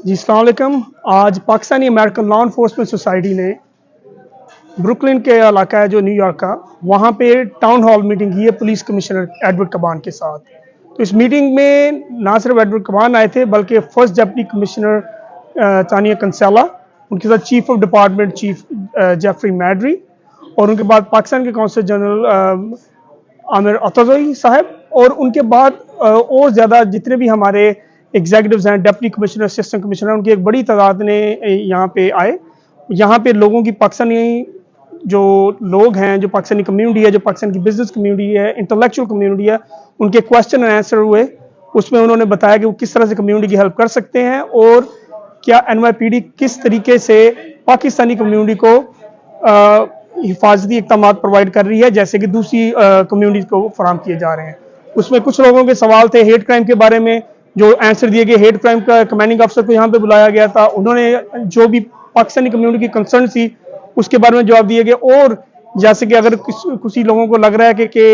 जी अस्सलाम वालेकुम। आज Pakistani American law enforcement society ने ब्रुकलिन के इलाका है जो न्यूयॉर्क का, वहाँ पे टाउन हॉल मीटिंग की है पुलिस कमिश्नर एडवर्ड कबान के साथ। तो इस मीटिंग में ना सिर्फ एडवर्ड कबान आए थे बल्कि first deputy commissioner Tania Kinsella, उनके साथ chief of department chief Jeffrey Maddrey, और उनके बाद पाकिस्तान के कौंसल जनरल आमिर अतजई साहब, और उनके बाद और ज़्यादा जितने भी हमारे एग्जीक्यूटिव्स हैं, डिप्टी कमिश्नर, असिस्टेंट कमिश्नर, उनकी एक बड़ी तादाद ने यहाँ पे आए। यहाँ पे लोगों की पाकिस्तानी जो लोग हैं, जो पाकिस्तानी कम्युनिटी है, जो पाकिस्तान की बिजनेस कम्युनिटी है, इंटेलेक्चुअल कम्युनिटी है, उनके क्वेश्चन एंड आंसर हुए। उसमें उन्होंने बताया कि वो किस तरह से कम्युनिटी की हेल्प कर सकते हैं और क्या NYPD किस तरीके से पाकिस्तानी कम्युनिटी को हिफाजती इक़दाम प्रोवाइड कर रही है जैसे कि दूसरी कम्युनिटी को फराहम किए जा रहे हैं। उसमें कुछ लोगों के सवाल थे हेट क्राइम के बारे में, जो आंसर दिए गए। हेट क्राइम का कमांडिंग अफसर को यहाँ पे बुलाया गया था, उन्होंने जो भी पाकिस्तानी कम्युनिटी की कंसर्न थी उसके बारे में जवाब दिए गए। और जैसे कि अगर किसी लोगों को लग रहा है कि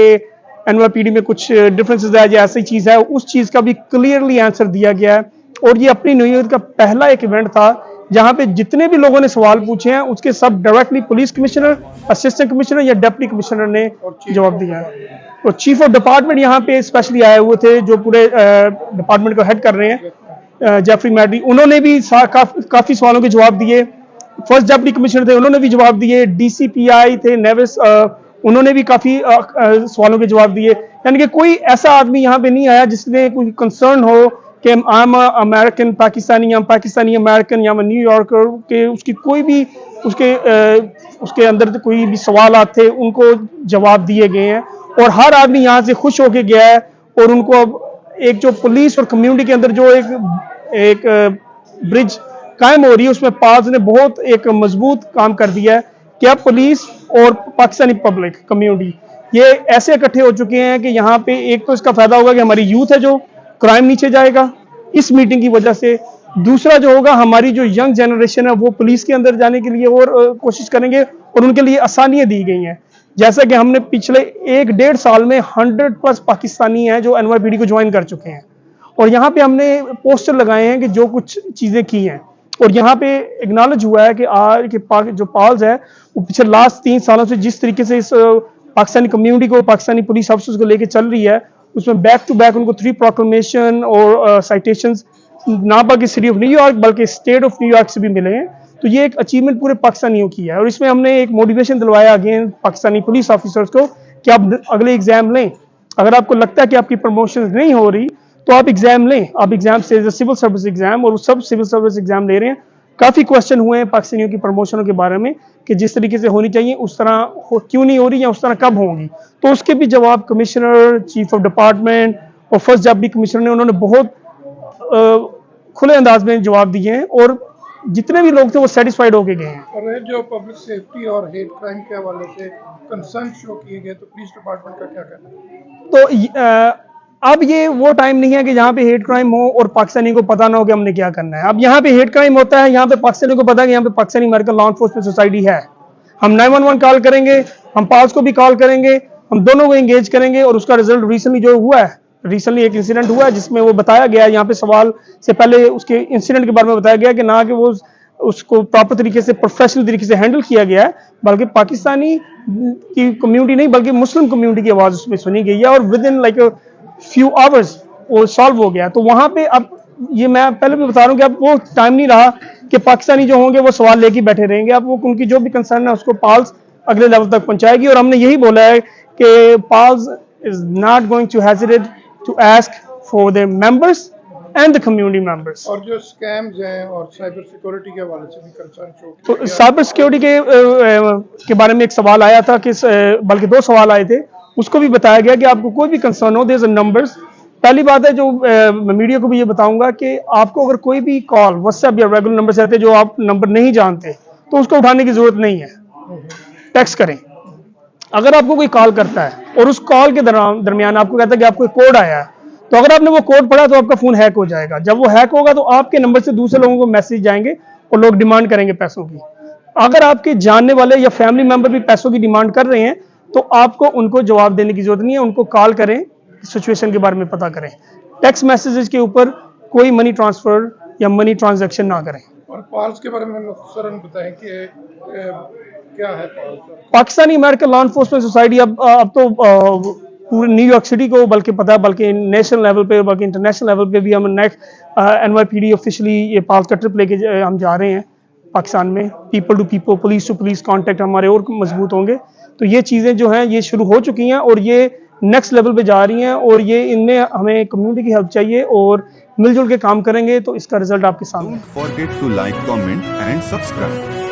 NYPD में कुछ डिफरेंसेस है या ऐसी चीज़ है, उस चीज़ का भी क्लियरली आंसर दिया गया है। और ये अपनी न्यूयॉर्क का पहला एक इवेंट था जहाँ पे जितने भी लोगों ने सवाल पूछे हैं उसके सब directly police commissioner, assistant commissioner या डिप्टी कमिश्नर ने जवाब दिया है। तो चीफ ऑफ डिपार्टमेंट यहाँ पे स्पेशली आए हुए थे, जो पूरे डिपार्टमेंट को हेड कर रहे हैं, जेफरी मैडी। उन्होंने भी काफ़ी सवालों के जवाब दिए। फर्स्ट डिप्टी कमिश्नर थे, उन्होंने भी जवाब दिए। DCPI थे नेविस, उन्होंने भी काफ़ी सवालों के जवाब दिए। यानी कि कोई ऐसा आदमी यहाँ पे नहीं आया जिसने कोई कंसर्न हो कि आई एम अमेरिकन पाकिस्तानी, या पाकिस्तानी अमेरिकन, या न्यूयॉर्कर के उसकी कोई भी उसके अंदर कोई भी सवाल आते उनको जवाब दिए गए हैं। और हर आदमी यहाँ से खुश होके गया है। और उनको अब एक जो पुलिस और कम्युनिटी के अंदर जो एक ब्रिज कायम हो रही है, उसमें पाज ने बहुत एक मजबूत काम कर दिया है कि अब पुलिस और पाकिस्तानी पब्लिक कम्युनिटी ये ऐसे इकट्ठे हो चुके हैं कि यहाँ पे एक तो इसका फायदा होगा कि हमारी यूथ है जो क्राइम नीचे जाएगा इस मीटिंग की वजह से। दूसरा जो होगा, हमारी जो यंग जनरेशन है वो पुलिस के अंदर जाने के लिए और कोशिश करेंगे, और उनके लिए आसानियां दी गई हैं। जैसा कि हमने पिछले 1-1.5 साल में 100+ पाकिस्तानी हैं जो NYPD को ज्वाइन कर चुके हैं। और यहाँ पे हमने पोस्टर लगाए हैं कि जो कुछ चीज़ें की हैं, और यहाँ पे एक्नॉलेज हुआ है कि आज के जो पाल्स है वो पिछले लास्ट 3 सालों से जिस तरीके से इस पाकिस्तानी कम्युनिटी को, पाकिस्तानी पुलिस ऑफिसर्स को लेके चल रही है, उसमें बैक टू बैक उनको 3 प्रोक्लेमेशन और साइटेशंस ना बल्कि सिटी ऑफ न्यूयॉर्क बल्कि स्टेट ऑफ न्यूयॉर्क से भी मिले हैं। तो ये एक अचीवमेंट पूरे पाकिस्तानियों की है। और इसमें हमने एक मोटिवेशन दिलवाया अगेन पाकिस्तानी पुलिस ऑफिसर्स को कि आप अगले एग्जाम लें। अगर आपको लगता है कि आपकी प्रमोशन नहीं हो रही तो आप एग्जाम लें। आप एग्जाम से सिविल सर्विस एग्जाम, और सब सिविल सर्विस एग्जाम ले रहे हैं। काफ़ी क्वेश्चन हुए हैं पाकिस्तानियों की प्रमोशनों के बारे में कि जिस तरीके से होनी चाहिए उस तरह क्यों नहीं हो रही या उस तरह कब होंगी। तो उसके भी जवाब कमिश्नर, चीफ ऑफ डिपार्टमेंट और फर्स्ट डिप्टी कमिश्नर ने उन्होंने बहुत खुले अंदाज में जवाब दिए हैं, और जितने भी लोग थे वो सेटिस्फाइड होके गए हैं। और जो पब्लिक सेफ्टी और हेट क्राइम के हवाले से कंसर्न शो किए गए, तो पुलिस डिपार्टमेंट का क्या कहना है? तो अब ये वो टाइम नहीं है कि यहाँ पे हेट क्राइम हो और पाकिस्तानी को पता ना हो कि हमने क्या करना है। अब यहाँ पे हेट क्राइम होता है, यहाँ पे पाकिस्तानी को पता है कि यहाँ पे Pakistani American law enforcement society है। हम 911 कॉल करेंगे, हम पाल्स को भी कॉल करेंगे, हम दोनों को एंगेज करेंगे। और उसका रिजल्ट रिसेंटली जो हुआ है, रिसेंटली एक इंसिडेंट हुआ है जिसमें वो बताया गया, यहाँ पे सवाल से पहले उसके इंसिडेंट के बारे में बताया गया कि ना कि वो उसको प्रॉपर तरीके से, प्रोफेशनल तरीके से हैंडल किया गया है, बल्कि पाकिस्तानी की कम्युनिटी नहीं बल्कि मुस्लिम कम्युनिटी की आवाज़ उसमें सुनी गई है, और with in like few hours वो सॉल्व हो गया। तो वहाँ पे अब ये मैं पहले भी बता रहा हूँ कि अब वो टाइम नहीं रहा कि पाकिस्तानी जो होंगे वो सवाल लेके बैठे रहेंगे। अब वो उनकी जो भी कंसर्न है उसको पाल्स अगले लेवल तक पहुँचाएगी। और हमने यही बोला है कि PALS is not going to hesitate to ask for their members and the community members. और जो स्कैम्स हैं और साइबर सिक्योरिटी के हवाले से भी कंसर्न शो तो साइबर सिक्योरिटी के बारे में एक सवाल आया था कि बल्कि 2 सवाल आए थे, उसको भी बताया गया कि आपको कोई भी कंसर्न हो, देयर इज नंबर्स। पहली बात है जो मीडिया को भी ये बताऊंगा कि आपको अगर कोई भी कॉल व्हाट्सएप या रेगुलर नंबर से आते जो आप नंबर नहीं जानते तो उसको उठाने की जरूरत नहीं है, टेक्स्ट करें। अगर आपको कोई कॉल करता है और उस कॉल के दरमियान आपको कहता है कि आपको कोड आया है, तो अगर आपने वो कोड पढ़ा तो आपका फोन हैक हो जाएगा। जब वो हैक होगा तो आपके नंबर से दूसरे लोगों को मैसेज जाएंगे और लोग डिमांड करेंगे पैसों की। अगर आपके जानने वाले या फैमिली मेंबर भी पैसों की डिमांड कर रहे हैं तो आपको उनको जवाब देने की जरूरत नहीं है, उनको कॉल करें, सिचुएशन के बारे में पता करें। टेक्स्ट मैसेजेस के ऊपर कोई मनी ट्रांसफर या मनी ट्रांजैक्शन ना करें। और पाल्स के बारे में मुख्तसरन बताएं कि क्या है PALS? Pakistani American law enforcement society अब तो पूरे न्यूयॉर्क सिटी को बल्कि पता है, बल्कि नेशनल लेवल पे, बल्कि इंटरनेशनल लेवल पे भी हम नेक्स्ट NYPD ऑफिशियली ये पाल्स का ट्रिप लेके हम जा रहे हैं पाकिस्तान में। पीपल टू पुलिस कॉन्टैक्ट हमारे और मजबूत होंगे। तो ये चीज़ें जो हैं ये शुरू हो चुकी हैं और ये नेक्स्ट लेवल पे जा रही हैं, और ये इनमें हमें कम्युनिटी की हेल्प चाहिए और मिलजुल के काम करेंगे तो इसका रिजल्ट आपके सामने है। Don't forget to like, comment and subscribe.